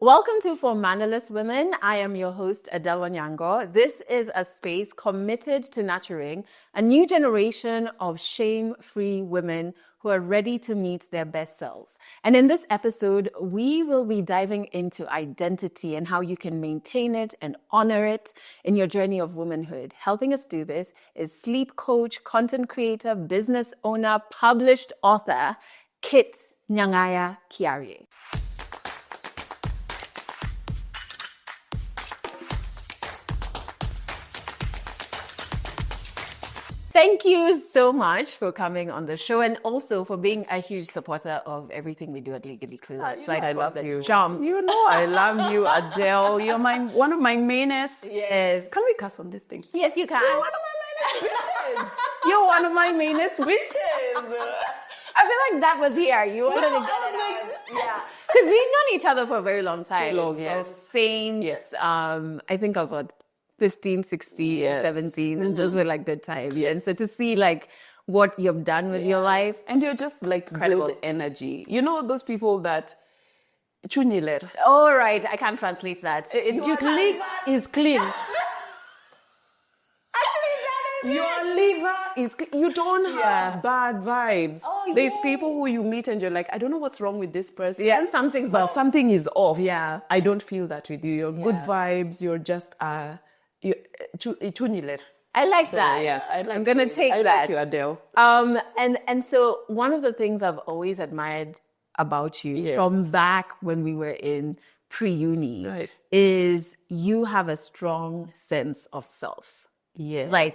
Welcome to For Mannerless Women. I am your host, Adelle Wanyango. This is a space committed to nurturing a new generation of shame-free women who are ready to meet their best selves. And in this episode, we will be diving into identity and how you can maintain it and honor it in your journey of womanhood. Helping us do this is sleep coach, content creator, business owner, published author, Kitt Nyang'aya Kiarie. Thank you so much for coming on the show and also for being a huge supporter of everything we do at Legally Clueless. I love you. Jump. You know I love you, Adele. You're one of my mainest. Yes. Can we cuss on this thing? Yes, you can. You're one of my mainest witches. You're one of my mainest witches. I feel like that was here. You wanted to get it out. Yeah. Because we've known each other for a very long time. Too long, yes. Saints. Yes. I think I was what, 15, 16, 17. And those were like good times. Yes. And so to see like what you've done with your life. And you're just like incredible. Build energy. You know those people that chuniler. Oh, right. I can't translate that. Your liver is clean. Your liver is clean. You don't have bad vibes. Oh, There's people who you meet and you're like, I don't know what's wrong with this person. Yeah, something's off. Something is off. Yeah. I don't feel that with you. You're good vibes. You're just chuniler. I like that. Yeah, I'm going to take I that. like you, Adele. And so one of the things I've always admired about you from back when we were in pre-uni is you have a strong sense of self. Yes. Like,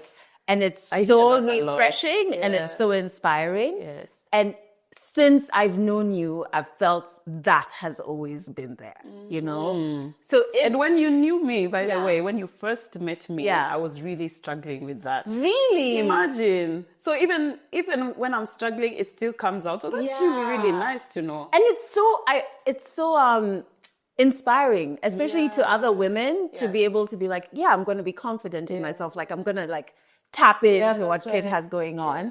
and it's so refreshing and it's so inspiring. Yes. And since I've known you, I've felt that has always been there, you know? So and when you knew me, by the way, when you first met me, Yeah. I was really struggling with that. Really? Imagine. So even when I'm struggling, it still comes out. So that's really nice to know. And it's so inspiring, especially to other women to be able to be like, I'm going to be confident in myself. Like I'm going to like tap into what Kitt has going on.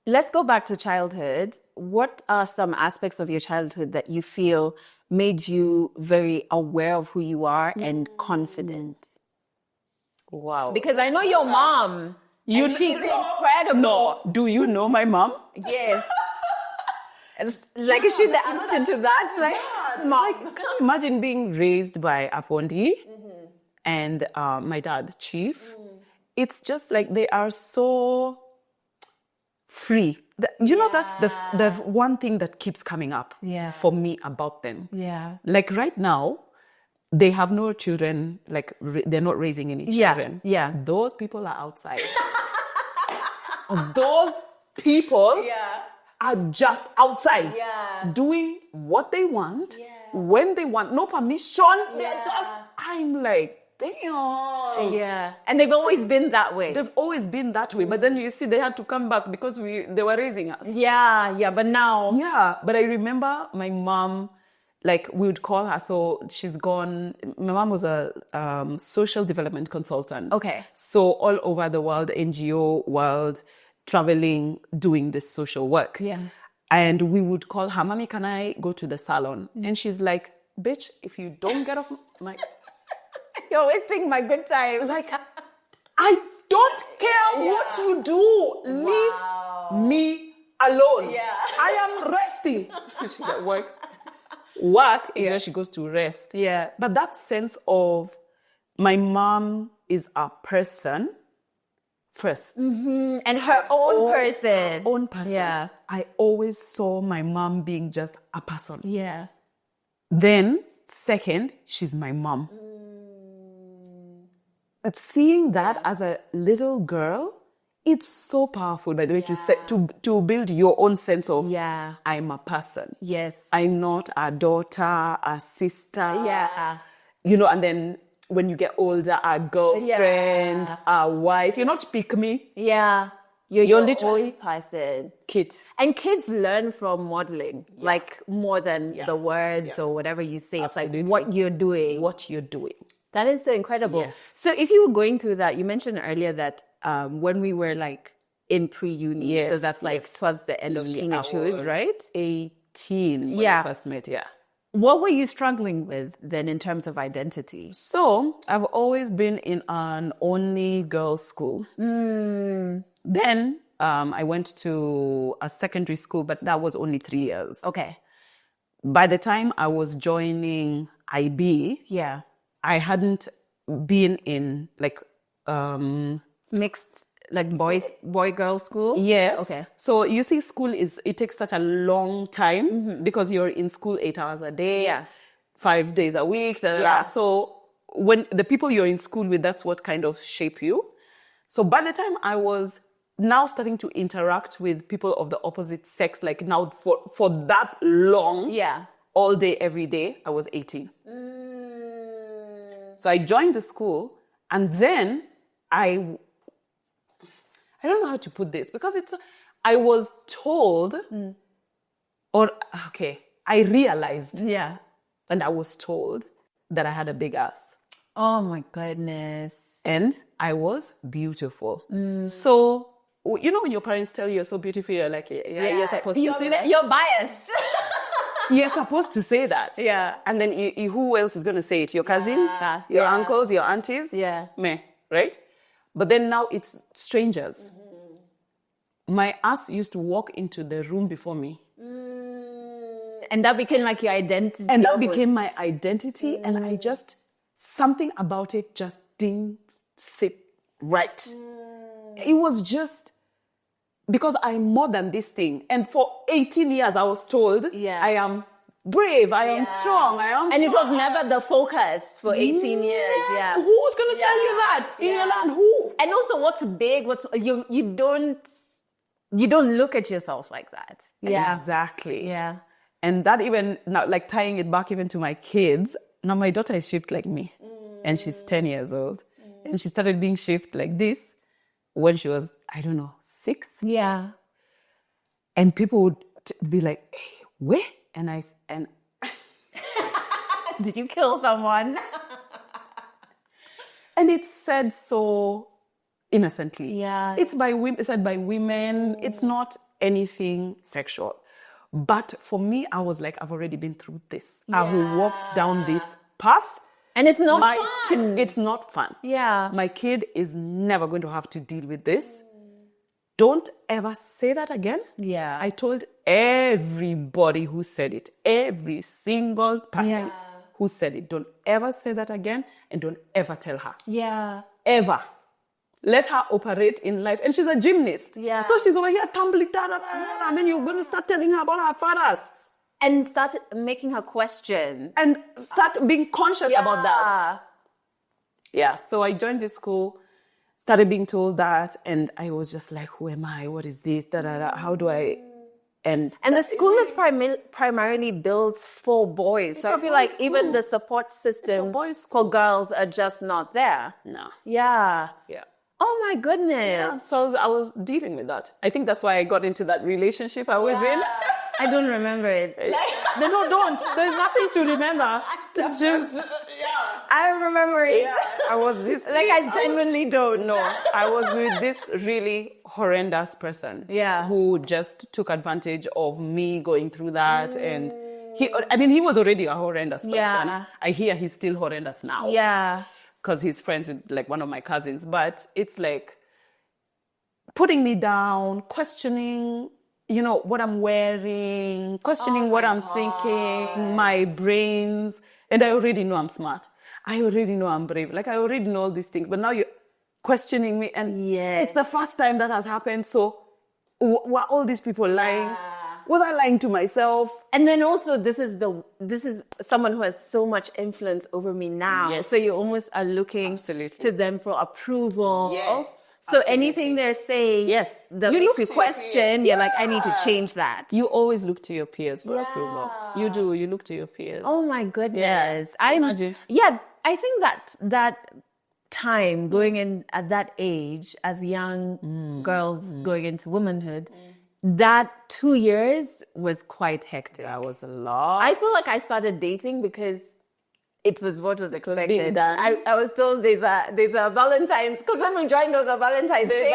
Let's go back to childhood. What are some aspects of your childhood that you feel made you very aware of who you are and confident? Wow. Because I know your mom. And she's incredible. No. Do you know my mom? Yes. And like, is she the answer to that? It's like, mom. Can you imagine being raised by a Pondi and my dad, Chief? It's just like they are so free. That's the one thing that keeps coming up for me about them. Yeah. Like right now, they have no children, like they're not raising any children. Yeah. Those people are outside. Those people are just outside doing what they want, when they want, no permission. They're just, I'm like, damn. Yeah. And they've always been that way. They've always been that way. But then you see they had to come back because they were raising us. Yeah. But now. Yeah. But I remember my mom, like we would call her. So she's gone. My mom was a social development consultant. Okay. So all over the world, NGO world, traveling, doing this social work. Yeah. And we would call her, Mommy, can I go to the salon? And she's like, bitch, if you don't get off my... You're wasting my good time. Like, I don't care what you do. Leave me alone. Yeah. I am resting. She's at work. Work is where she goes to rest. Yeah. But that sense of my mom is a person first. Mm-hmm. And her own person. Own person. Yeah. I always saw my mom being just a person. Yeah. Then, second, she's my mom. But seeing that as a little girl, it's so powerful, by the way, to build your own sense of, I'm a person. Yes. I'm not a daughter, a sister. Yeah. You know, and then when you get older, a girlfriend, a wife. You're not pick me. Yeah. You're literally own person. Kitt. And kids learn from modeling, like more than the words or whatever you say. Absolutely. It's like what you're doing. What you're doing. That is so incredible. Yes. So if you were going through that, you mentioned earlier that when we were like in pre-uni, so that's like towards the end of teenagehood, right? 18 when we first met, What were you struggling with then in terms of identity? So I've always been in an only girls' school. Then I went to a secondary school, but that was only 3 years. Okay. By the time I was joining IB, Yeah. I hadn't been in like Mixed, like boy-girl school? yes. Okay. So you see, it takes such a long time because you're in school 8 hours a day, Yeah. 5 days a week. Yeah. So when the people you're in school with, that's what kind of shape you. So by the time I was now starting to interact with people of the opposite sex, like now for that long, Yeah. all day, every day, I was 18. So I joined the school, and then I don't know how to put this because I was told, I realized, Yeah. and I was told that I had a big ass. Oh my goodness. And I was beautiful. So, you know, when your parents tell you you're so beautiful, you're like, yeah. You're supposed to say that. You're biased. You're supposed to say that. Yeah. And then who else is going to say it? Your cousins? Yeah. Your Yeah. uncles? Your aunties? Yeah. Meh, right? But then now it's strangers. My ass used to walk into the room before me. And that became like your identity. And that became my identity. And I just, something about it just didn't sit right. It was just, because I'm more than this thing. And for 18 years, I was told, I am brave, I am strong, I am And it was never the focus for 18 years. Yeah. Who's going to tell you that? In your land, who? And also what's big, you don't look at yourself like that. Yeah. Exactly. Yeah. And that even, now, like tying it back even to my kids, now my daughter is shaped like me. And she's 10 years old. And she started being shaped like this when she was, I don't know, 6. Yeah. And people would be like, hey, where? And Did you kill someone? and it's said so innocently. Yeah. It's said by women. It's not anything sexual. But for me, I was like, I've already been through this. I've walked down this path. And it's not fun. It's not fun. Yeah. My kid is never going to have to deal with this. Don't ever say that again. Yeah. I told everybody who said it, every single person who said it, don't ever say that again, and don't ever tell her. Yeah. Ever. Let her operate in life. And she's a gymnast. Yeah. So she's over here tumbling, and then you're going to start telling her about her fathers. And started making her question. And start being conscious about that. Yeah, so I joined this school, started being told that, and I was just like, who am I? What is this? How do I... And the school is primarily built for boys. So I feel like even the support system for girls are just not there. No. Yeah. Yeah. Oh my goodness. Yeah, so I was dealing with that. I think that's why I got into that relationship I was in. I don't remember it. No, don't. There's nothing to remember. It's just, I remember it. Yeah, I was this. Like I genuinely don't. No, I was with this really horrendous person. Yeah. Who just took advantage of me going through that. And he was already a horrendous person. Yeah. I hear he's still horrendous now. Yeah. Because he's friends with like one of my cousins. But it's like putting me down, questioning, you know, what I'm wearing, questioning what I'm thinking, my brains. And I already know I'm smart. I already know I'm brave. Like I already know all these things. But now you're questioning me. And it's the first time that has happened. So were all these people lying? Was I lying to myself? And then also this is someone who has so much influence over me now. Yes. So you almost are looking to them for approval. Yes. So anything they're saying that makes you question, you're like, I need to change that. You always look to your peers for approval. You do. You look to your peers. Oh my goodness. Yeah. I think that time going in at that age as young girls going into womanhood, that 2 years was quite hectic. That was a lot. I feel like I started dating because it was what was expected. I was told there's a Valentine's, because when we joined there was a Valentine's thing.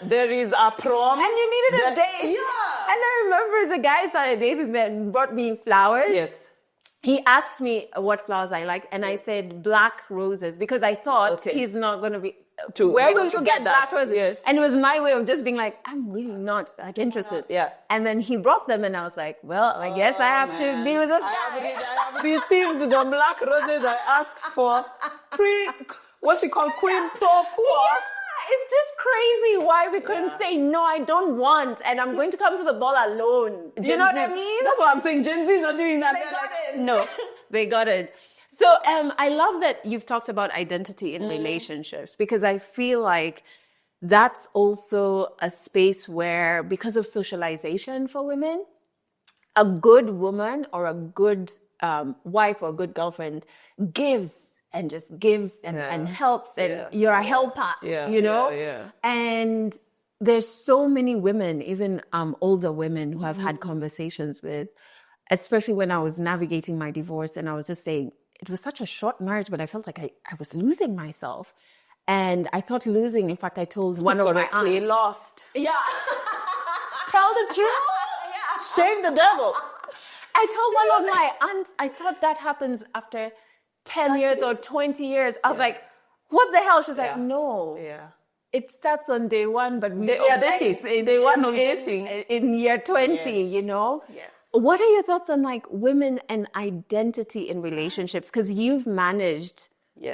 There is a prom. And you needed a date. Yeah. And I remember the guy started dating me and brought me flowers. Yes. he asked me what flowers I like, and I said black roses because I thought he's not going to be. Where will you get black roses? Yes. And it was my way of just being like, I'm really not like interested. Yeah. And then he brought them, and I was like, well, I guess I have to be with this guy. I have received the black roses I asked for. What's it called? Queen Pro Quo. It's just crazy why we couldn't say, no, I don't want, and I'm going to come to the ball alone. Do you know what I mean? That's what I'm saying. Gen Zs are doing that. They got it. No, they got it. So I love that you've talked about identity in relationships, because I feel like that's also a space where, because of socialization for women, a good woman or a good wife or a good girlfriend gives and just gives and helps, and you're a helper, you know? And there's so many women, even older women, who I've had conversations with, especially when I was navigating my divorce, and I was just saying, it was such a short marriage, but I felt like I was losing myself. And I thought losing, in fact, I told one of my aunts. Lost. Yeah. Tell the truth. Shame the devil. I told one of my aunts, I thought that happens after 10 years or 20 years. I was like, what the hell? She's like, no. Yeah. It starts on day one, but day one of dating. In year 20, you know? Yes. What are your thoughts on like women and identity in relationships? Because you've managed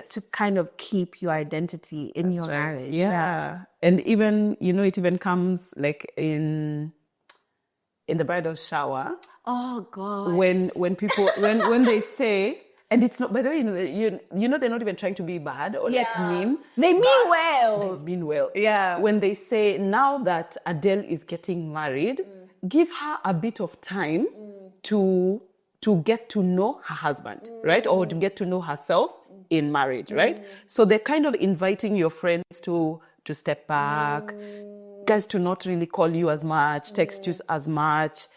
to kind of keep your identity in your marriage. Yeah. And even, it even comes like in the bridal shower. Oh God. When people, when they say, and it's not, by the way, they're not even trying to be bad or like mean. They mean well. They mean well. Yeah. When they say, now that Adele is getting married, give her a bit of time to get to know her husband, right? Or to get to know herself in marriage, right? So they're kind of inviting your friends to step back, guys to not really call you as much, text you as much.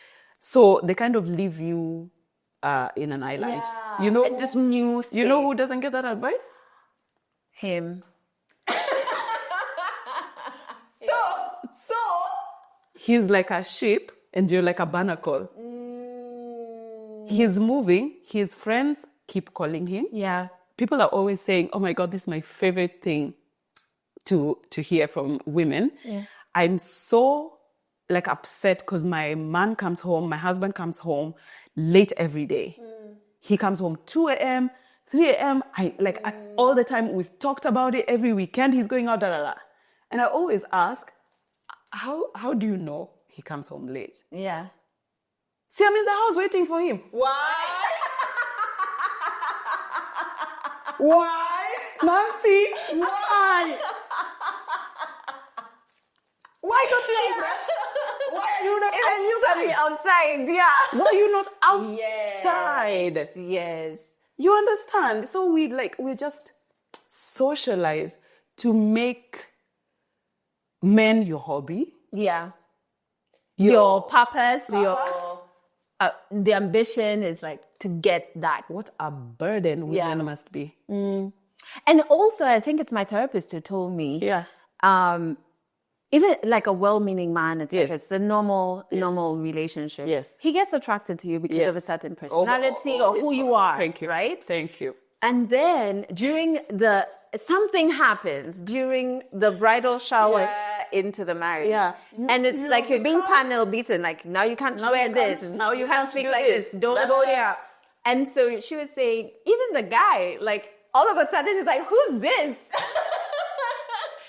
So they kind of leave you in an island. Yeah. You know, this new space. You know who doesn't get that advice? Him. So he's like a ship and you're like a barnacle. He's moving. His friends keep calling him. Yeah. People are always saying, oh my God, this is my favorite thing to hear from women. Yeah. I'm so like upset because my husband comes home late every day. He comes home 2 a.m., 3 a.m. All the time. We've talked about it every weekend. He's going out, And I always ask, how do you know he comes home late? Yeah. See, I'm in the house waiting for him. Why? Why? Nancy, why? Why don't you have friends? Why are you not outside? You got me outside, yeah. Why are you not outside? Yes. You understand? So we just socialize to make men your hobby. Yeah. Your purpose. The ambition is like to get that. What a burden women must be. And also, I think it's my therapist who told me. Yeah. Even like a well-meaning man, etc. It's a normal relationship. Yes. He gets attracted to you because of a certain personality or who you are. Thank you. Right? Thank you. And then something happens during the bridal shower into the marriage. Yeah. And it's like you're being panel beaten. Like, now you can't wear this. Now you can't speak do like this. Don't go there. And so she was saying, even the guy, like, all of a sudden he's like, who's this?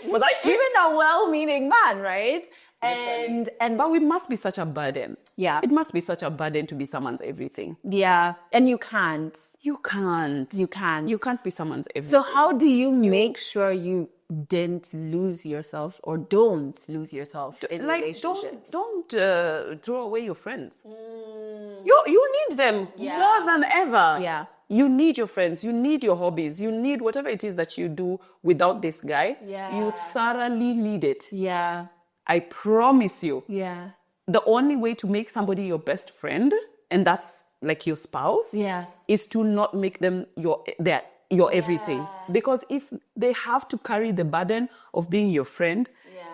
Was I tricked? Even a well-meaning man, right? But we must be such a burden. Yeah. It must be such a burden to be someone's everything. Yeah. And you can't. You can't. You can't. You can't be someone's everything. So how do you make sure you didn't lose yourself or don't lose yourself in relationships? Don't throw away your friends. You need them more than ever. Yeah. You need your friends. You need your hobbies. You need whatever it is that you do without this guy. Yeah. You thoroughly need it. Yeah. I promise you. Yeah. The only way to make somebody your best friend, and that's like your spouse, is to not make them your everything. Because if they have to carry the burden of being your friend,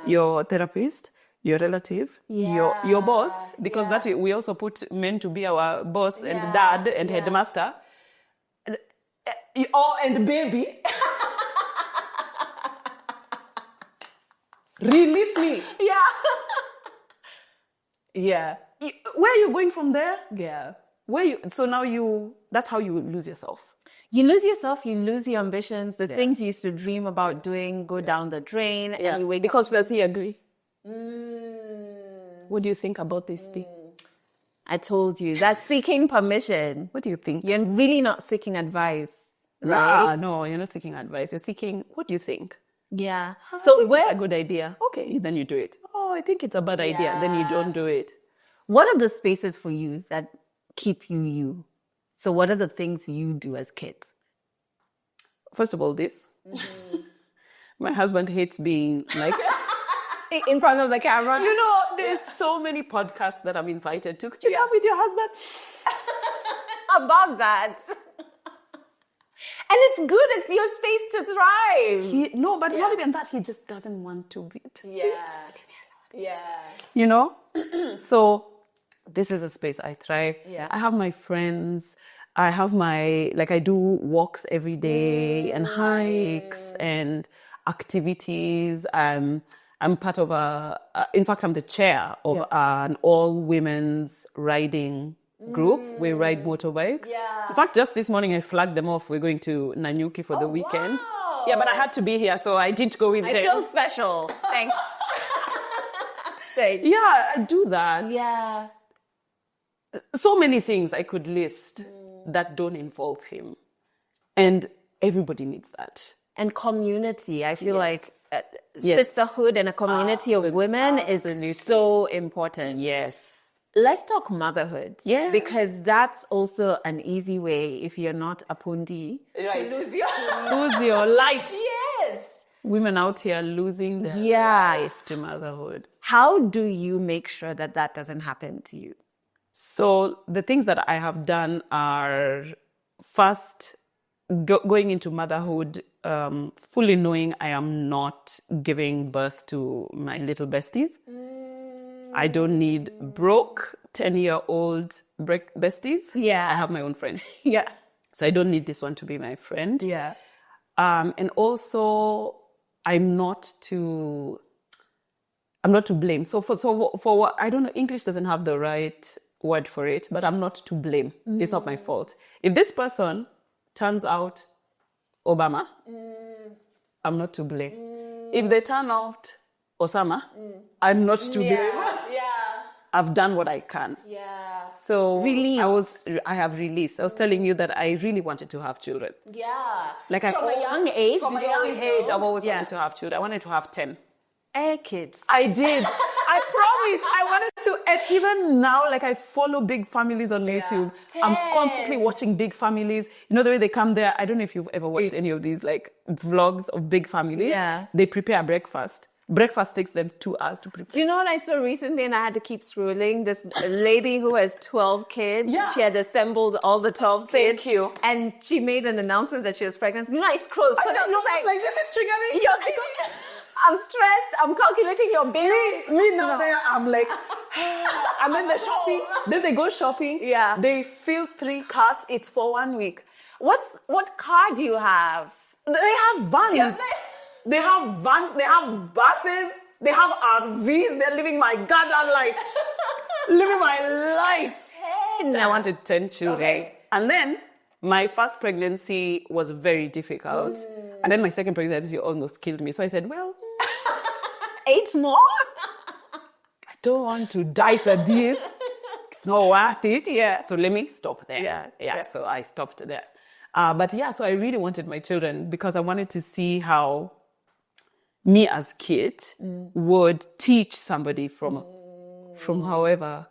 your therapist, your relative, your boss, because that we also put men to be our boss and dad and headmaster. Oh, and baby. Release me. Yeah. Yeah. Where are you going from there? Yeah. So now that's how you lose yourself. You lose yourself, you lose your ambitions, the things you used to dream about doing go down the drain, and you wake because does he agree? What do you think about this thing? I told you, that's seeking permission. What do you think? You're really not seeking advice, right? No, you're not seeking advice. You're seeking, what do you think? Yeah. So where a good idea? Okay, then you do it. Oh, I think it's a bad idea. Then you don't do it. What are the spaces for you that keep you you? So what are the things you do as kids? First of all, this. My husband hates being like... in front of the camera. You know, there's so many podcasts that I'm invited to. Could you come with your husband? Above that. And it's good. It's your space to thrive. Not even that. He just doesn't want to be. Yeah. You know? So this is a space I thrive. Yeah. I have my friends. I have I do walks every day and hikes and activities. I'm part of in fact, I'm the chair of an all-women's riding group. We ride motorbikes. Yeah. In fact, just this morning I flagged them off. We're going to Nanyuki for the weekend. Wow. Yeah, but I had to be here, so I didn't go with them. I feel special. Thanks. Thanks. Yeah, I do that. Yeah. So many things I could list that don't involve him. And everybody needs that. And community. I feel like sisterhood and a community of women is so important. Yes. Let's talk motherhood. Yeah. Because that's also an easy way, if you're not a pundi, right, to lose your life. Yes. Women out here losing their life to motherhood. How do you make sure that that doesn't happen to you? So the things that I have done are first going into motherhood, fully knowing I am not giving birth to my little besties. I don't need broke 10-year-old besties. Yeah. I have my own friends. Yeah. So I don't need this one to be my friend. Yeah. And also, I'm not to blame. So for what, I don't know, English doesn't have the right word for it, but I'm not to blame. It's not my fault. If this person turns out Obama, I'm not to blame. If they turn out Osama, I'm not to blame. Yeah. I've done what I can. Yeah. So Release. I have released. I was telling you that I really wanted to have children. Yeah. Like from a young age. From a young age, I've always wanted to have children. I wanted to have 10. Kids. I did. I promise. I wanted to. And even now, like I follow big families on YouTube. 10. I'm constantly watching big families. You know the way they come there. I don't know if you've ever watched any of these like vlogs of big families. Yeah. They prepare breakfast. Breakfast takes them 2 hours to prepare. Do you know what I saw recently and I had to keep scrolling? This lady who has 12 kids. Yeah. She had assembled all the 12 kids. Thank you. And she made an announcement that she was pregnant. You know, I scrolled. I know, like this is triggering. I'm stressed. I'm calculating your bills. Me now there, I'm like, and then they're shopping. Then they go shopping. Yeah. They fill 3 carts. It's for 1 week. What car do you have? They have vans. Yeah, they have vans. They have buses. They have RVs. They're living my goddamn life. Living my life. 10. I wanted 10 children. Okay. And then my first pregnancy was very difficult. And then my second pregnancy almost killed me. So I said, well, 8 more? I don't want to die for this. It's not worth it. Yeah. So let me stop there. Yeah. So I stopped there. So I really wanted my children because I wanted to see how me as Kitt would teach somebody from however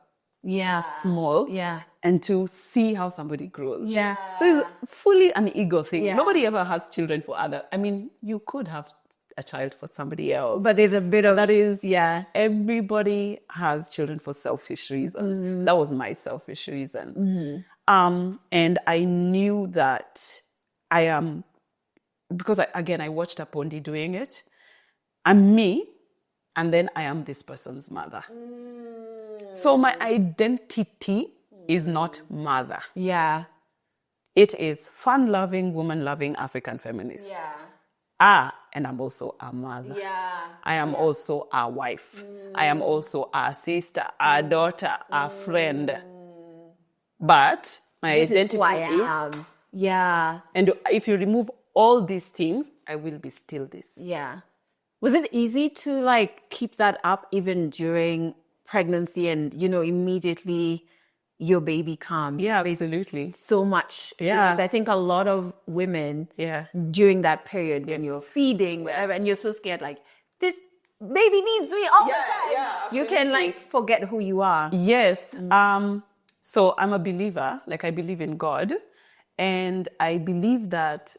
small. Yeah. And to see how somebody grows. Yeah. So it's fully an ego thing. Yeah. Nobody ever has children for other. I mean, you could have a child for somebody else. But there's a bit of... That is... Yeah. Everybody has children for selfish reasons. Mm-hmm. That was my selfish reason. Mm-hmm. And I knew that I am... Because, I watched a Pondi doing it. I'm me, and then I am this person's mother. So my identity is not mother. Yeah. It is fun-loving, woman-loving African feminist. Yeah. And I'm also a mother. Yeah. I am also a wife. I am also a sister, a daughter, a friend. But my This identity is who I am. Yeah. And if you remove all these things, I will be still this. Yeah. Was it easy to like keep that up even during pregnancy and, immediately your baby comes? Yeah, absolutely. So much. Yeah. I think a lot of women during that period when you're feeding, whatever, and you're so scared, like, this baby needs me all the time. Yeah, you can like forget who you are. Yes. So I'm a believer, like I believe in God. And I believe that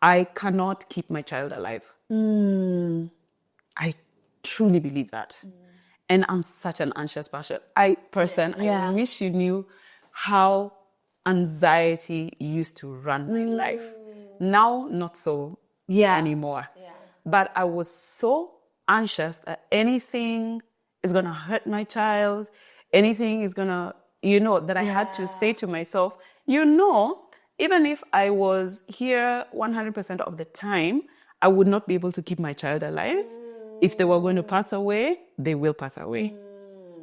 I cannot keep my child alive. I truly believe that. And I'm such an anxious person. I wish you knew how anxiety used to run my life. Now, not so anymore. Yeah. But I was so anxious that anything is going to hurt my child, anything is going to, that I had to say to myself, even if I was here 100% of the time, I would not be able to keep my child alive. If they were going to pass away, they will pass away.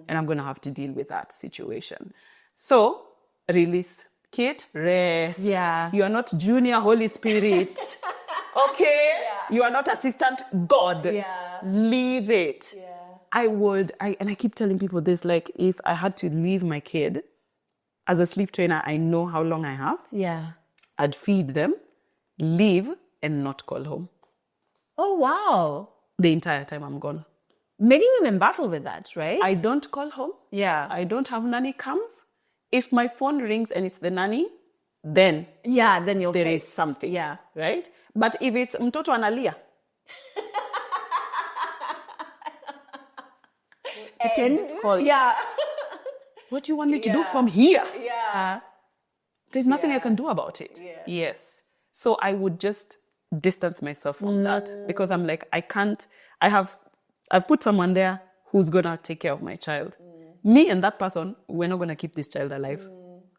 And I'm going to have to deal with that situation. So, release. Kitt, rest. Yeah. You are not junior Holy Spirit. Okay? Yeah. You are not assistant God. Yeah. Leave it. Yeah. I keep telling people this, like, if I had to leave my kid, as a sleep trainer, I know how long I have. Yeah. I'd feed them, leave, and not call home. Oh, wow. The entire time I'm gone. Many women battle with that, right? I don't call home. Yeah. I don't have nanny comes. If my phone rings and it's the nanny, then there is something. Yeah. Right? But if it's mtoto analia. Yeah. What do you want me to do from here? Yeah. There's nothing I can do about it. Yeah. Yes. So I would just distance myself from that because I'm like, I've put someone there who's going to take care of my child. Me and that person, we're not going to keep this child alive.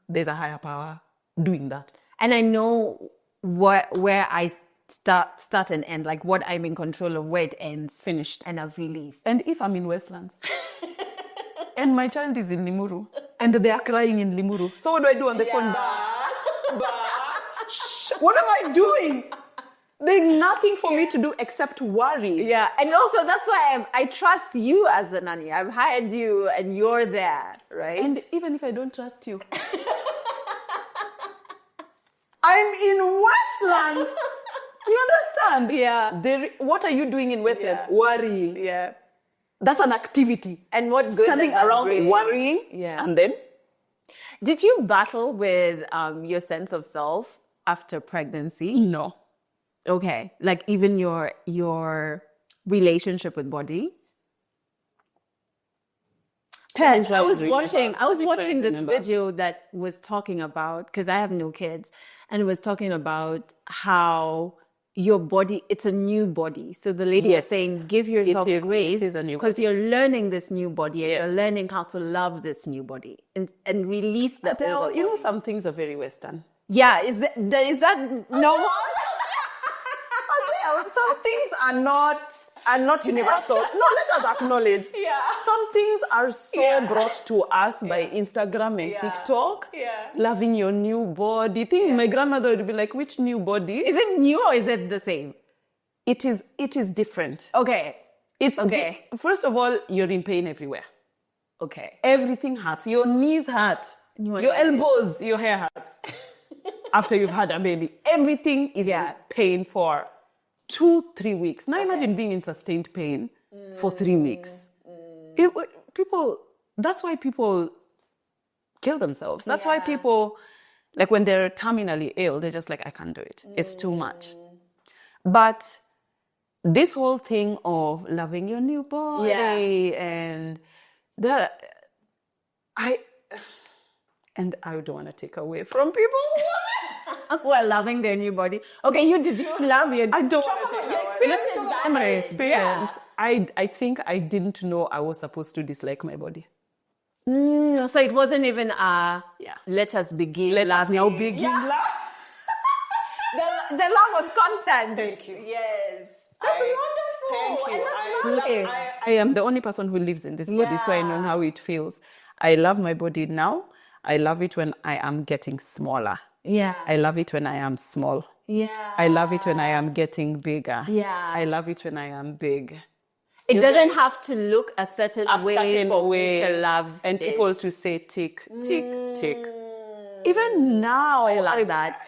There's a higher power doing that. And I know where I start and end, like what I'm in control of, where it ends. Finished. And I've released. And if I'm in Westlands and my child is in Limuru and they are crying in Limuru, so what do I do on the phone? Shh, what am I doing? There's nothing for me to do except worry. Yeah, and also that's why I trust you as a nanny. I've hired you and you're there, right? And even if I don't trust you, I'm in Westlands. You understand? Yeah. What are you doing in Westlands? Yeah. Worrying. Yeah. That's an activity. And what's good? Standing around worrying. Yeah. And then? Did you battle with your sense of self after pregnancy? No. Okay. Like even your relationship with body? I was watching this video that was talking about, because I have no kids, and it was talking about how your body, it's a new body. So the lady was saying, give yourself grace because you're learning this new body. Yes. You're learning how to love this new body and release that. Adelle, you know, some things are very Western. Yeah, is that normal? Adelle, some things are not universal. No, let us acknowledge. Yeah. Some things are so brought to us by Instagram and TikTok. Yeah. Loving your new body. Things my grandmother would be like, which new body? Is it new or is it the same? It is different. Okay. It's okay. First of all, you're in pain everywhere. Okay. Everything hurts. Your knees hurt. Your elbows, your hair hurts. After you've had a baby. Everything is in pain for 2-3 weeks. Now imagine being in sustained pain for 3 weeks. That's why people kill themselves. That's why people, like when they're terminally ill, they're just like, I can't do it. It's too much. But this whole thing of loving your new body and I don't want to take away from people who are loving their new body. Okay, you love your... I don't want to take away. Let's talk about my experience. I think I didn't know I was supposed to dislike my body. So it wasn't even let us begin. Let us now begin. Yeah. the love was constant. Thank you. Yes. That's wonderful. Thank you. And that's lovely. I am the only person who lives in this body, so I know how it feels. I love my body now. I love it when I am getting smaller. Yeah. I love it when I am small. Yeah. I love it when I am getting bigger. Yeah. I love it when I am big. It doesn't have to look a certain way for me to love and it. people to say tick, tick, tick. Even now, I love that.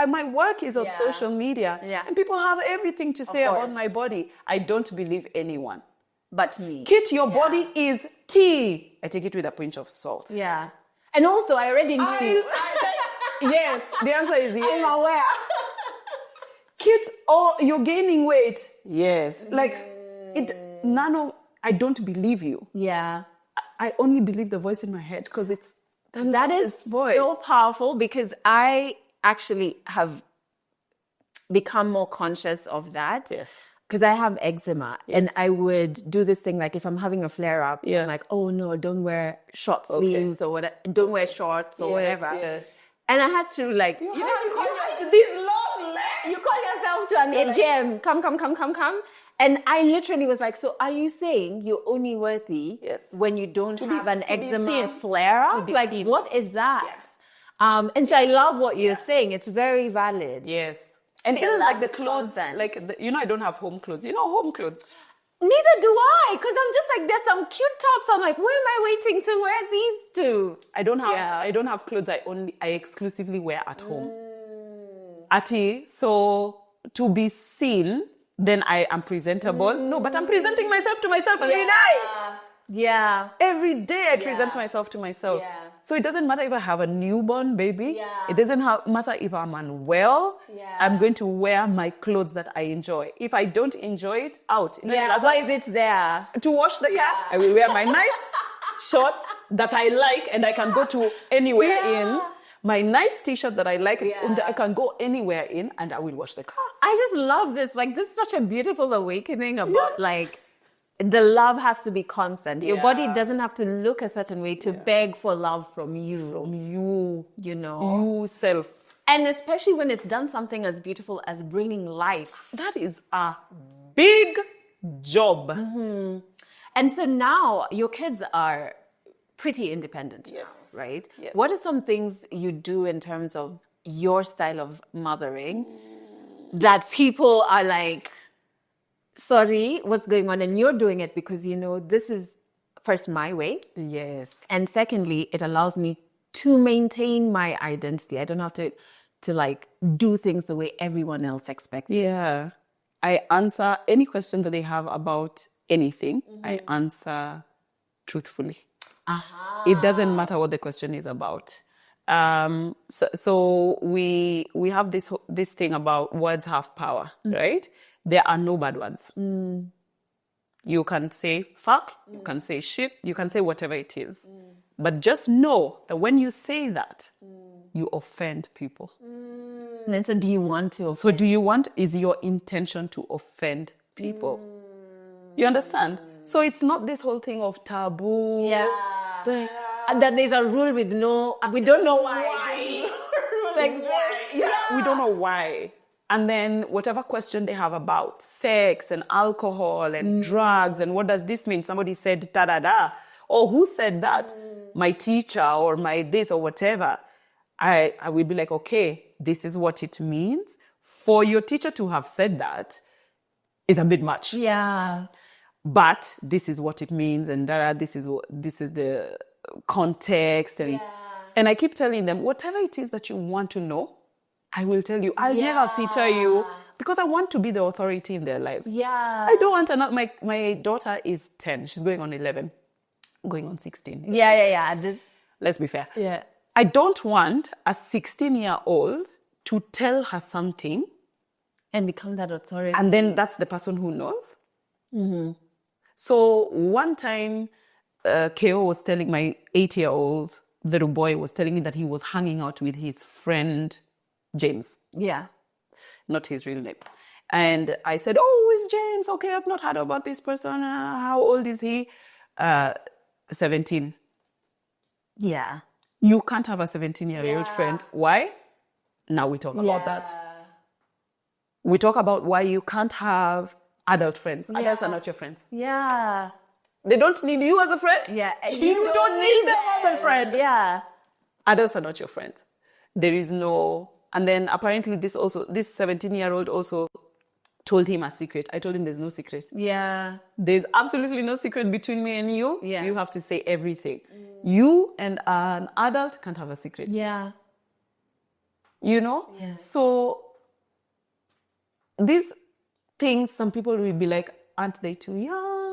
My work is on social media, and people have everything to say about my body. I don't believe anyone. But me. Kitt, your body is tea. I take it with a pinch of salt. Yeah. And also, I already knew. Yes, the answer is yes. I'm aware. Kitt, you're gaining weight. Yes. I don't believe you. Yeah. I only believe the voice in my head because that is so powerful, because I actually have become more conscious of that. Yes. Because I have eczema, and I would do this thing, like if I'm having a flare up, I'm like, oh no, don't wear short sleeves or whatever, don't wear shorts or whatever. Yes. And I had to these long legs. You call yourself to an AGM, come. And I literally was like, so are you saying you're only worthy when you don't have an eczema flare up? Like, what is that? Yes. And so I love what you're saying. It's very valid. Yes. And even like the clothes, I don't have home clothes. You know, home clothes. Neither do I, because I'm just like, there's some cute tops. I'm like, where am I waiting to wear these to? I don't have clothes. I exclusively wear at home. Ati, so to be seen, then I am presentable. No, but I'm presenting myself to myself every day. Yeah. Every day I present myself to myself. Yeah. So it doesn't matter if I have a newborn baby. Yeah. It doesn't matter if I'm unwell. Yeah. I'm going to wear my clothes that I enjoy. If I don't enjoy it, out. Why is it there? To wash the car, I will wear my nice shorts that I like and I can go to anywhere in. My nice t-shirt that I like, and I can go anywhere in, and I will wash the car. I just love this. Like, this is such a beautiful awakening about like, the love has to be constant. Your body doesn't have to look a certain way to beg for love from you. You know? You self. And especially when it's done something as beautiful as bringing life. That is a big job. Mm-hmm. And so now your kids are pretty independent now, right? Yes. What are some things you do in terms of your style of mothering that people are like, sorry, what's going on? And you're doing it because, this is first my way. Yes. And secondly, it allows me to maintain my identity. I don't have to like do things the way everyone else expects. Yeah. I answer any question that they have about anything. I answer truthfully. It doesn't matter what the question is about. So we have this thing about words have power, right? There are no bad ones. You can say fuck, you can say shit, you can say whatever it is. But just know that when you say that, you offend people. And then, so do you want to offend? Is your intention to offend people? You understand? So it's not this whole thing of taboo. And that there's a rule with we don't know why. We don't know why. And then whatever question they have about sex and alcohol and drugs and what does this mean? Somebody said da-da-da. Or who said that? My teacher or my this or whatever. I will be like, okay, this is what it means. For your teacher to have said that is a bit much. Yeah. But this is what it means, and this is the context, and I keep telling them whatever it is that you want to know, I will tell you. I'll never feature you because I want to be the authority in their lives. Yeah, I don't want another. My daughter is 10; she's going on 11, going on 16. Yeah. Let's be fair. Yeah, I don't want a 16-year-old to tell her something and become that authority, and then that's the person who knows. So one time, Ko was telling my 8-year-old little boy was telling me that he was hanging out with his friend James. Yeah, not his real name. And I said, "Oh, it's James. Okay, I've not heard about this person. How old is he?" 17. Yeah. You can't have a 17-year-old friend. Why? Now we talk about that. We talk about why you can't have adult friends. Adults are not your friends. Yeah. They don't need you as a friend. Yeah. You don't need them as a friend. Yeah. Adults are not your friend. There is no... And then apparently this 17-year-old also told him a secret. I told him there's no secret. Yeah. There's absolutely no secret between me and you. Yeah. You have to say everything. You and an adult can't have a secret. Yeah. You know? Yes. So these things, some people will be like, aren't they too young?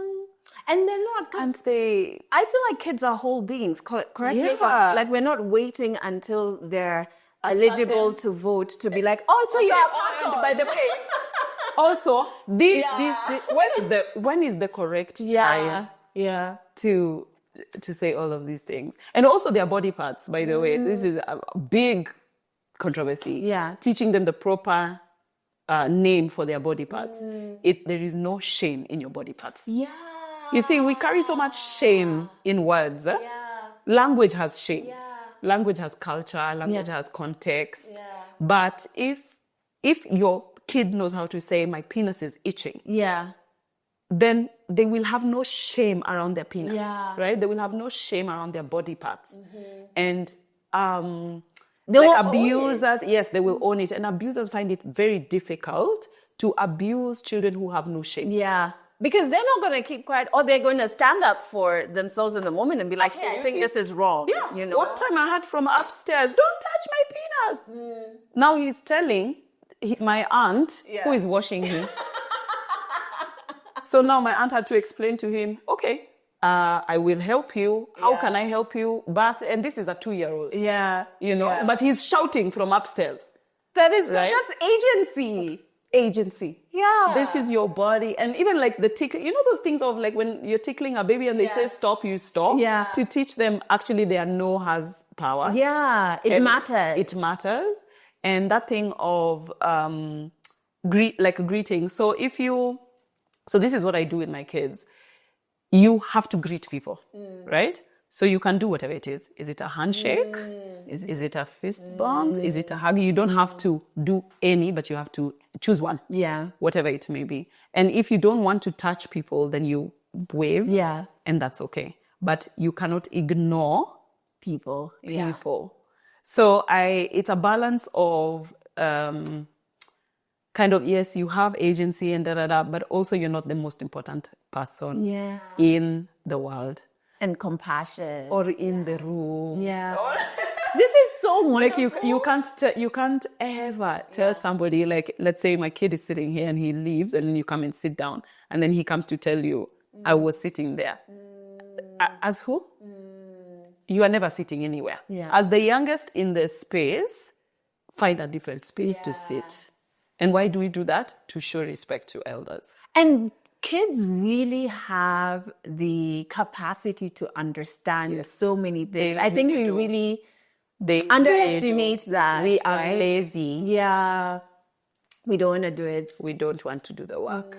And they're not. Aren't they? I feel like kids are whole beings. Correct me if Yeah. like we're not waiting until they're eligible to vote to be like, oh, so you're a person. And by the way, also, when is the correct time to say all of these things? And also their body parts, by the way. This is a big controversy. Yeah. Teaching them the proper name for their body parts. There is no shame in your body parts. Yeah. You see, we carry so much shame in words. Yeah. Language has shame. Yeah. Language has culture. Language has context. Yeah. But if your kid knows how to say, my penis is itching, then they will have no shame around their penis, right? They will have no shame around their body parts. And abusers, yes, they will own it. And abusers find it very difficult to abuse children who have no shame. Yeah. Because they're not going to keep quiet, or they're going to stand up for themselves in the moment and be like, hey, I think this is wrong. Yeah. You know? One time I heard from upstairs, don't touch my penis. Now he's telling my aunt, who is washing him. So now my aunt had to explain to him, okay, I will help you. How can I help you? Bath. And this is a 2-year-old. Yeah. You know, but he's shouting from upstairs. That is, right? That's agency. Yeah. This is your body. And even like the tickling, you know those things of like when you're tickling a baby and they say stop, you stop. Yeah. To teach them actually their no has power. Yeah. It matters. It matters. And that thing of greeting. So this is what I do with my kids. You have to greet people, right? So you can do whatever it is. Is it a handshake? Is it a fist bump? Is it a hug? You don't have to do any, but you have to choose one. Yeah. Whatever it may be. And if you don't want to touch people, then you wave. Yeah. And that's okay. But you cannot ignore people. So it's a balance of kind of, yes, you have agency and but also you're not the most important person in the world. And compassion. Or in the room. Yeah. This is so wonderful. Like you can't ever tell somebody, like, let's say my kid is sitting here and he leaves and then you come and sit down and then he comes to tell you, I was sitting there. As who? You are never sitting anywhere. Yeah. As the youngest in the space, find a different space to sit. And why do we do that? To show respect to elders. And kids really have the capacity to understand so many things. I think we really underestimate that. We are lazy. Yeah. We don't want to do it. We don't want to do the work.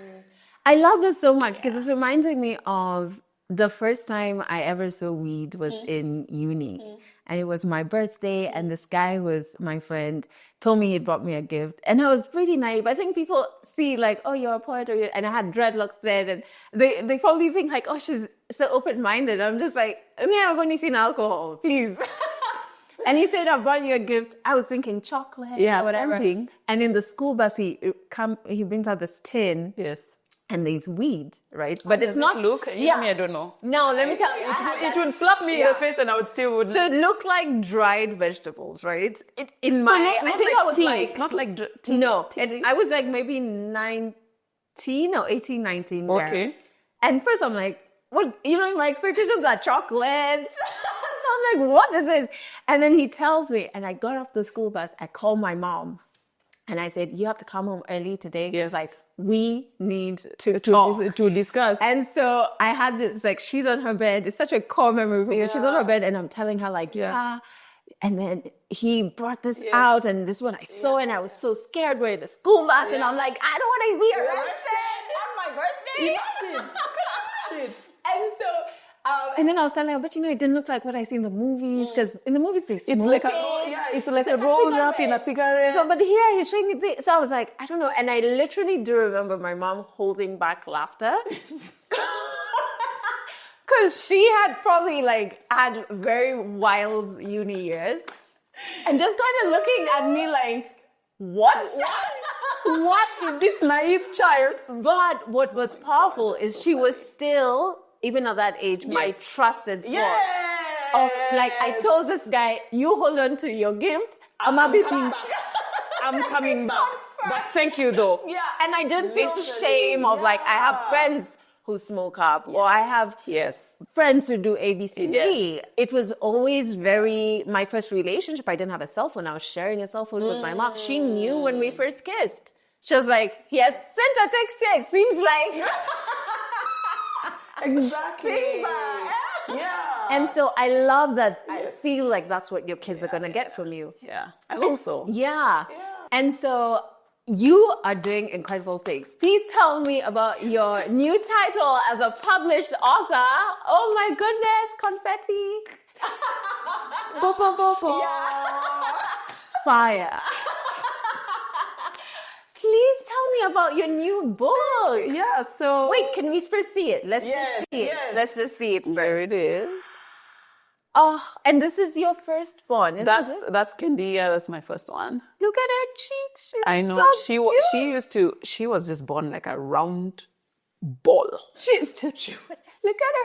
I love this so much because it's reminding me of the first time I ever saw weed was in uni. And it was my birthday, and this guy was my friend, told me he brought me a gift. And I was pretty naive. I think people see like, oh, you're a poet, and I had dreadlocks then. And they probably think like, oh, she's so open-minded. I'm just like, I mean, I've only seen alcohol, please. And he said, I brought you a gift. I was thinking chocolate or whatever. Something. And in the school bus, he brings out this tin. Yes. And there's weed, right? But it's not. Look, I don't know. No, let me tell you. It would slap me in the face, and I would still wouldn't. So it looked like dried vegetables, right? I think I was like, not like tea. No, I was like maybe 19 or 18, 19. Okay. There. And first I'm like, what? You know, my expectations are chocolates. So I'm like, what is this? And then he tells me, and I got off the school bus. I called my mom, and I said, you have to come home early today. Yes. Like, we need to talk. To discuss. And so I had this, like, she's on her bed. It's such a core memory. Yeah. She's on her bed and I'm telling her like, And then he brought this out and this one I saw and I was so scared. We're in the school bus and I'm like, I don't want to be arrested on my birthday. Imagine. And so And then I was telling her, but it didn't look like what I see in the movies, because in the movies they smoke. It's like a roll wrap in a cigarette. So, but here he's showing me this. So I was like, I don't know. And I literally do remember my mom holding back laughter. Because she had probably had very wild uni years. And just kind of looking at me like, what? What? This naive child. But what was powerful is she was still, even at that age, my trusted source. Of, I told this guy, you hold on to your gift. I'm coming back. But thank you though. Yeah. And I didn't feel shame of I have friends who smoke up, or I have friends who do ABCD. Yes. It was always my first relationship, I didn't have a cell phone. I was sharing a cell phone with my mom. She knew when we first kissed. She was like, he has sent a text here. It seems like... Exactly. Yeah. And so I love that. I feel like that's what your kids are going to get from you. Yeah. I hope so. Yeah. And so you are doing incredible things. Please tell me about your new title as a published author. Oh my goodness, confetti. Bo, bo, bo, bo. Yeah. Fire. Please tell me about your new book. Yeah, so... Wait, can we first see it? Let's just see it. Let's just see it first. There it is. Oh, and this is your first one, isn't it? That's Kindia. That's my first one. Look at her cheeks. I know. So she was just born like a round ball. She's just... Look at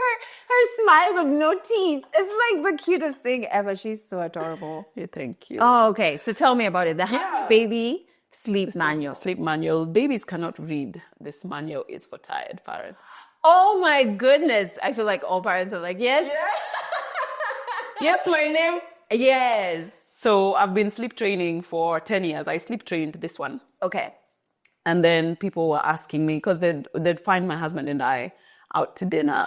her smile with no teeth. It's like the cutest thing ever. She's so adorable. Yeah, thank you. Oh, okay. So tell me about it. The baby... Sleep manual. Babies cannot read. This manual is for tired parents. Oh my goodness. I feel like all parents are like, yes. Yes, my name. Yes. So I've been sleep training for 10 years. I sleep trained this one. Okay. And then people were asking me, because they'd find my husband and I out to dinner.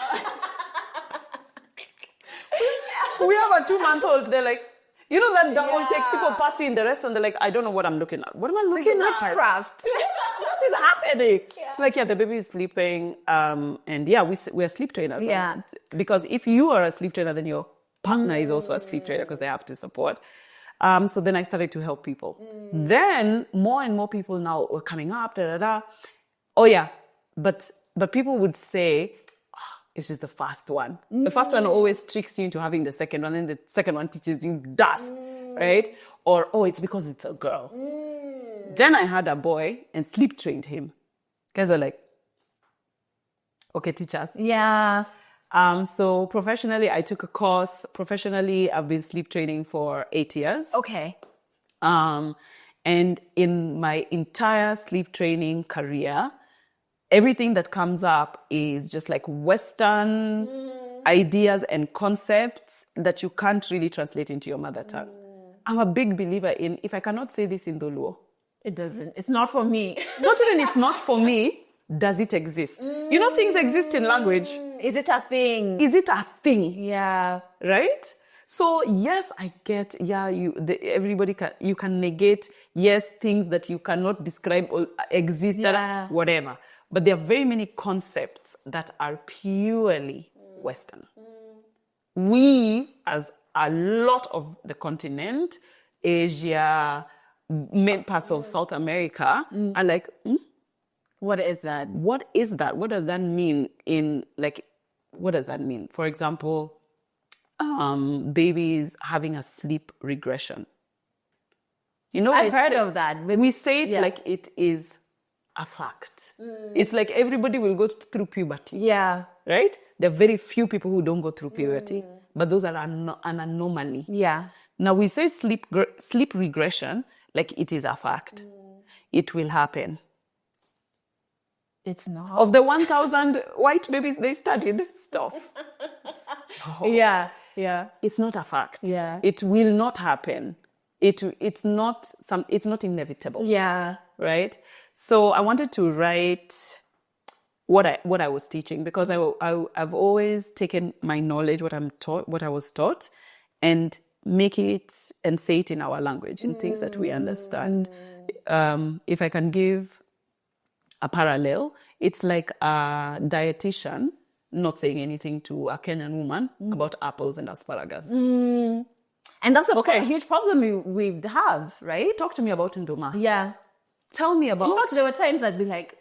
We have a 2-month-old. They're like, that double take, people pass you in the restaurant, they're like, I don't know what I'm looking at. What am I looking at? Witchcraft. What is happening? Yeah. It's like, the baby is sleeping. And we're sleep trainers. Yeah. Because if you are a sleep trainer, then your partner is also a sleep trainer, because they have to support. So then I started to help people. Then more and more people now were coming up, Oh yeah, but people would say, it's just the first one. The first one always tricks you into having the second one, and the second one teaches you dust, right? Or, it's because it's a girl. Then I had a boy and sleep trained him. Guys were like, okay, teach us. Yeah. So professionally, I took a course. Professionally, I've been sleep training for 8 years. Okay. And in my entire sleep training career, everything that comes up is just like Western ideas and concepts that you can't really translate into your mother tongue. I'm a big believer in, if I cannot say this in Doluo, it doesn't. It's not for me. Not even it's not for me, does it exist? Things exist in language. Is it a thing? Is it a thing? Yeah. Right? So yes, I get, everybody you can negate, things that you cannot describe or exist, whatever. But there are very many concepts that are purely Western. We, as a lot of the continent, Asia, many parts of South America, are like, what is that? What is that? What does that mean what does that mean? For example, babies having a sleep regression. I've heard of that. We say it like it is a fact. It's like everybody will go through puberty. Yeah. Right? There are very few people who don't go through puberty, but those are an anomaly. Yeah. Now we say sleep regression like it is a fact. It will happen. It's not. Of the 1,000 white babies they studied, stop. Yeah. It's not a fact. Yeah. It will not happen. It's not inevitable. Yeah. Right? So I wanted to write what I was teaching, because I've always taken my knowledge, what I was taught, and make it and say it in our language, in things that we understand. If I can give a parallel, it's like a dietitian not saying anything to a Kenyan woman about apples and asparagus. And that's a huge problem we have, right? Talk to me about Ndoma. Yeah. Tell me about... In fact, there were times I'd be like,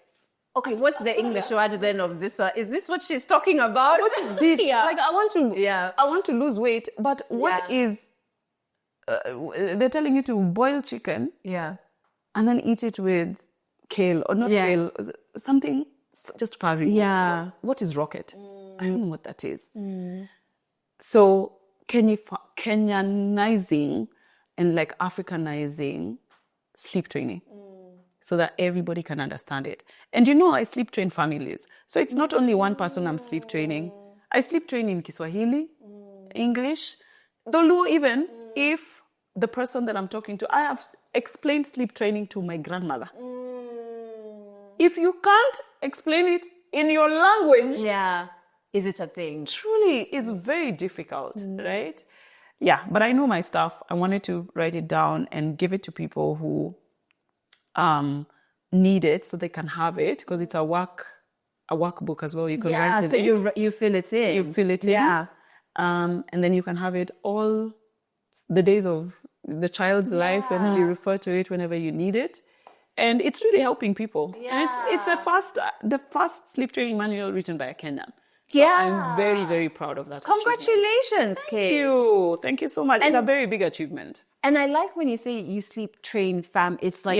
okay, what's the English word then of this one? Is this what she's talking about? What is this? Yeah. Like, I want to lose weight, but what is... they're telling you to boil chicken and then eat it with kale, or not kale, something, just pari. Yeah. What is rocket? I don't know what that is. So Kenyanizing and like Africanizing sleep training so that everybody can understand it. And I sleep train families. So it's not only one person I'm sleep training. I sleep train in Kiswahili, English, Dolu even, if the person that I'm talking to, I have explained sleep training to my grandmother. If you can't explain it in your language, is it a thing? Truly, it's very difficult, right? Yeah, but I know my stuff. I wanted to write it down and give it to people who need it so they can have it, because it's a workbook as well. You can write it. So you fill it in. You fill it in. Yeah. And then you can have it all the days of the child's life, and then you refer to it whenever you need it. And it's really helping people. Yeah. And it's the first sleep training manual written by a Kenyan. So I'm very, very proud of that. Congratulations, Kate. Thank you so much. It's a very big achievement. And I like when you say you sleep train fam. It's like,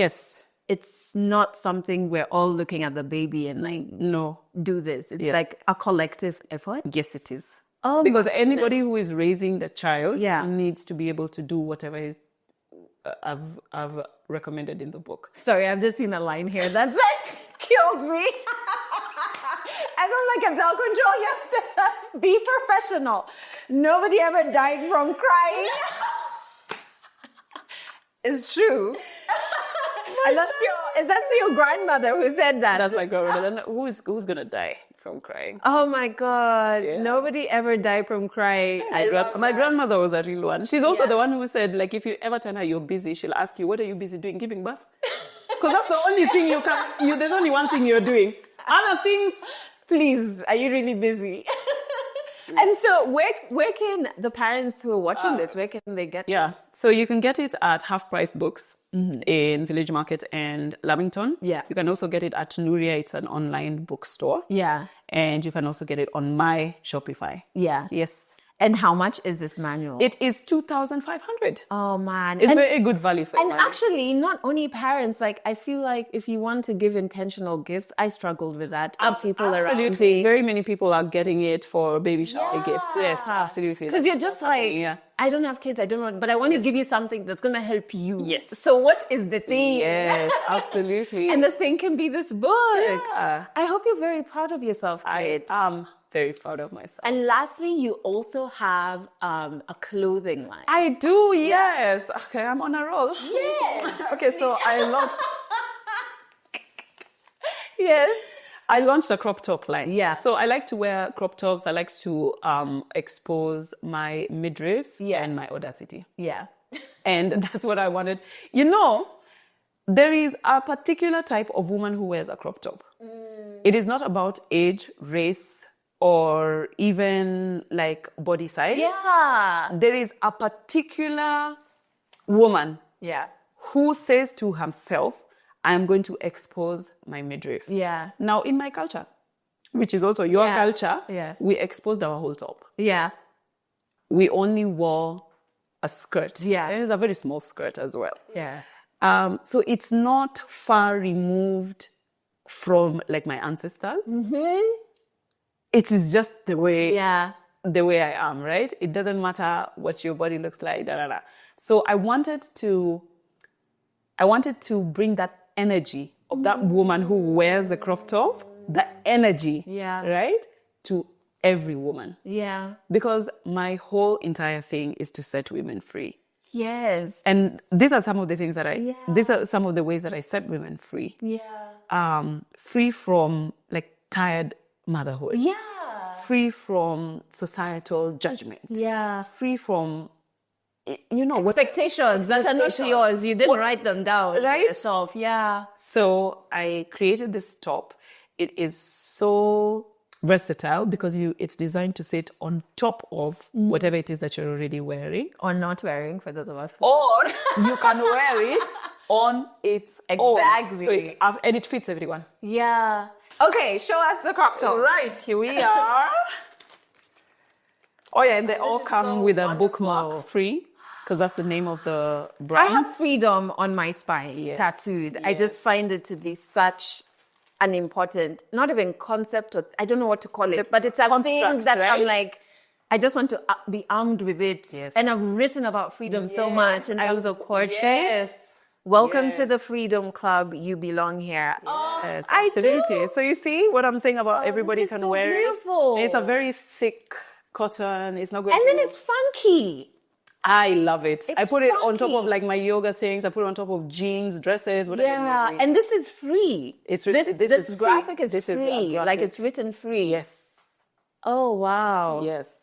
it's not something we're all looking at the baby and like, do this. It's like a collective effort. Yes, it is. Because anybody who is raising the child needs to be able to do whatever I've recommended in the book. Sorry, I've just seen a line here that's like kills me. I don't like Adele, control yourself. Be professional. Nobody ever died from crying. It's true. And is that your grandmother who said that? That's my grandmother. Who's gonna die from crying? Oh my God. Yeah. Nobody ever died from crying. My grandmother was a real one. She's also the one who said, like, if you ever tell her you're busy, she'll ask you, what are you busy doing? Giving birth? Because that's the only thing there's only one thing you're doing. Other things, please, are you really busy? And so where can the parents who are watching this, where can they get this? So you can get it at Half Price Books in Village Market and Lamington. Yeah. You can also get it at Nuria. It's an online bookstore. Yeah. And you can also get it on my Shopify. Yeah. Yes. And how much is this manual? It is 2,500. Oh man. It's very good value for money. And actually, not only parents, like I feel like if you want to give intentional gifts, I struggled with that. People absolutely. Around. Very many people are getting it for baby shower gifts. Yes, absolutely. Because you're just like, I don't have kids, but I want to give you something that's going to help you. Yes. So what is the thing? Yes, absolutely. And the thing can be this book. Yeah. I hope you're very proud of yourself, Kate. I am very proud of myself. And lastly, you also have a clothing line. I do, yes. Okay, I'm on a roll. Yes. Okay, so I love... Yes. I launched a crop top line. Yeah. So I like to wear crop tops. I like to expose my midriff and my audacity. Yeah. And that's what I wanted. There is a particular type of woman who wears a crop top. It is not about age, race, or even like body size. Yeah. There is a particular woman who says to herself, I'm going to expose my midriff. Yeah. Now, in my culture, which is also your culture, we exposed our whole top. Yeah. We only wore a skirt. Yeah. And it's a very small skirt as well. Yeah. So it's not far removed from like my ancestors. Mm-hmm. It is just the way I am, right? It doesn't matter what your body looks like. So I wanted to bring that energy of that woman who wears the crop top, the energy, right, to every woman. Yeah. Because my whole entire thing is to set women free. Yes. And these are some of the things that these are some of the ways that I set women free. Yeah. Free from like tired motherhood. Yeah. Free from societal judgment. Yeah. Free from, expectations that are not yours. You didn't write them down yourself. Yeah. So I created this top. It is so versatile because it's designed to sit on top of whatever it is that you're already wearing. Or not wearing, for those of us. Or you can wear it on its own. Exactly. And it fits everyone. Yeah. Okay, show us the crop top. Right, here we are. Oh yeah, and they all come so with a wonderful. bookmark free, because that's the name of the brand. I have freedom on my spine, tattooed. I just find it to be such an important, not even concept, or I don't know what to call it, but it's a thing that I'm like, I just want to be armed with it. Yes. And I've written about freedom so much in terms of portrait. Yes. Welcome to the Freedom Club. You belong here. Yes, I absolutely. do. So you see what I'm saying about everybody this is can so wear beautiful. it. And it's a very thick cotton. It's not going And to... then it's funky. I love it. I It's put it on top funky. of like my yoga things. I put it on top of jeans, dresses, whatever. Yeah, it may be. and this is free. This This is graphic free. is This is a free. graphic. Like it's written free. Yes. Oh, wow. Yes.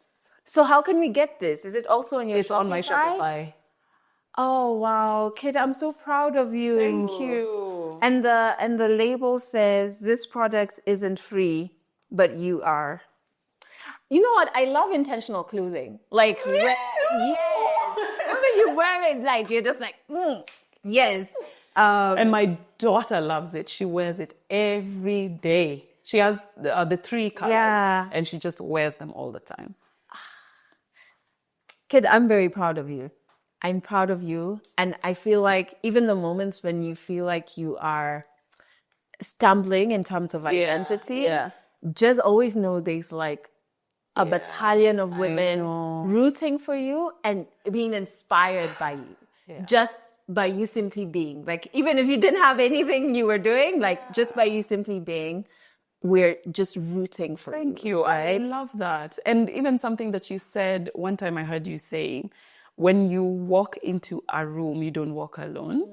So how can we get this? Is it also on your It's on my Shopify. Oh, wow. Kitt, I'm so proud of you. Thank you. And the label says this product isn't free, but you are. You know what? I love intentional clothing. Like, yes. When you wear it, like, you're just like, yes. And my daughter loves it. She wears it every day. She has the 3 colors. Yeah. And she just wears them all the time. Kitt, I'm very proud of you. I'm proud of you. And I feel like even the moments when you feel like you are stumbling in terms of identity, just always know there's like a battalion of women rooting for you and being inspired by you. Yeah. Just by you simply being. Like, even if you didn't have anything you were doing, like just by you simply being, we're just rooting for you. Thank you. Right? I love that. And even something that you said one time, I heard you saying, when you walk into a room, you don't walk alone.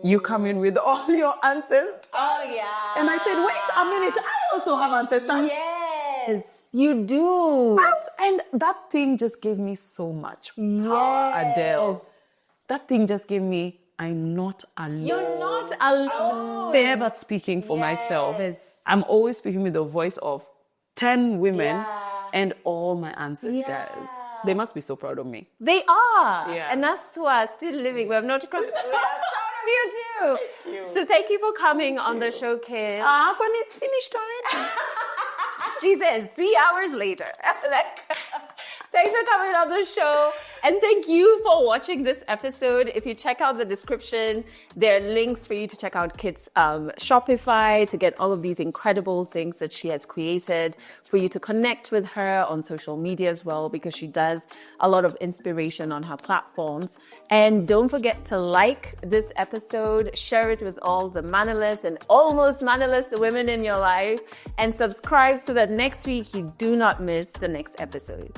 You come in with all your ancestors. Oh, yeah. And I said, wait a minute, I also have ancestors. Yes, you do. And that thing just gave me so much power, Adele. That thing just gave me, I'm not alone. You're not alone. Never speaking for myself. I'm always speaking with the voice of 10 women and all my ancestors. They must be so proud of me. They are. Yeah. And us who are still living, we have not crossed. We are proud of you too. Thank you. So thank you for coming on the showcase. When it's finished already. She says 3 hours later. Thanks for coming on the show. And thank you for watching this episode. If you check out the description, there are links for you to check out Kitt's Shopify to get all of these incredible things that she has created, for you to connect with her on social media as well, because she does a lot of inspiration on her platforms. And don't forget to like this episode, share it with all the mannerless and almost mannerless women in your life, and subscribe so that next week you do not miss the next episode.